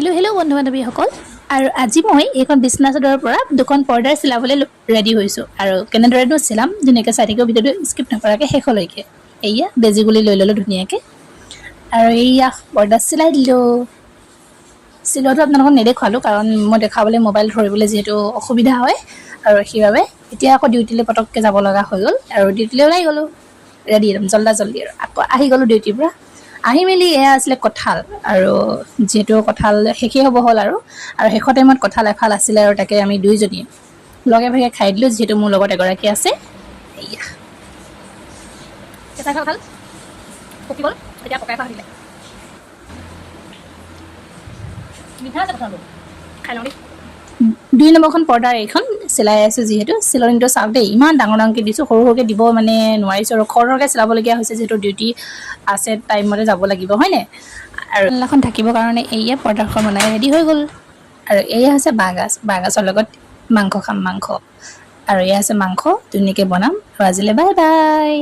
Hello' hello' বন্ধু বান্ধৱীসকল, আৰু আজি মই এইখন বিছনা চাদৰৰ পৰা দুখন পৰ্দাৰ চিলাবলৈ ৰেডি হৈছোঁ। আৰু কেনেদৰেনো চিলাম ধুনীয়াকৈ চাই থাকিব, ভিডিঅ'টো স্কিপ নকৰাকৈ শেষলৈকে। এয়া বেজি গুলি লৈ ল'লোঁ ধুনীয়াকৈ, আৰু এইয়া পৰ্দা চিলাই দিলোঁ। চিলোৱাটো আপোনালোকক নেদেখুৱালোঁ, কাৰণ মই দেখাবলৈ মোবাইল ধৰিবলৈ যিহেতু অসুবিধা হয়, আৰু সেইবাবে এতিয়া আকৌ ডিউটিলৈ পটককৈ যাব লগা হৈ গ'ল, আৰু ডিউটিলৈ ওলাই গ'লোঁ ৰেডি একদম জল্দি আৰু আকৌ আহি গ'লোঁ ডিউটিৰ পৰা। আহি মেলি এয়া আছিলে কঁঠাল, আৰু যিহেতু কঁঠাল শেষেই হ'ব হ'ল আৰু শেষৰ টাইমত কঁঠাল এফাল আছিলে, আৰু তাকে আমি দুইজনীয়ে লগে ভাগে খাই দিলোঁ, যিহেতু মোৰ লগত এগৰাকী আছে। এয়া কেঁচা কঁঠাল পকি গ'ল, এতিয়া পকাই খোৱা দিলে মিঠা আছে কঁঠালটো, খাই লওঁ দেই। 2 নম্বৰখন পৰ্দাৰ এইখন চিলাই আছোঁ, যিহেতু চিলনিটো চাওক দেই, ইমান ডাঙৰ ডাঙৰকৈ দিছোঁ, সৰু সৰুকৈ দিব মানে নোৱাৰিছোঁ, আৰু খৰকৈ চিলাবলগীয়া হৈছে, যিহেতু ডিউটি আছে, টাইমতে যাব লাগিব হয়নে। আৰু এখন থাকিবৰ কাৰণে এইয়া পৰ্দাখন বনাই ৰেডি হৈ গ'ল। আৰু এয়া হৈছে বাঁহগাজৰ লগত মাংস খাম, মাংস। আৰু এয়া আছে মাংস, ধুনীয়াকৈ বনাম। আৰু আজিলৈ বাই বাই।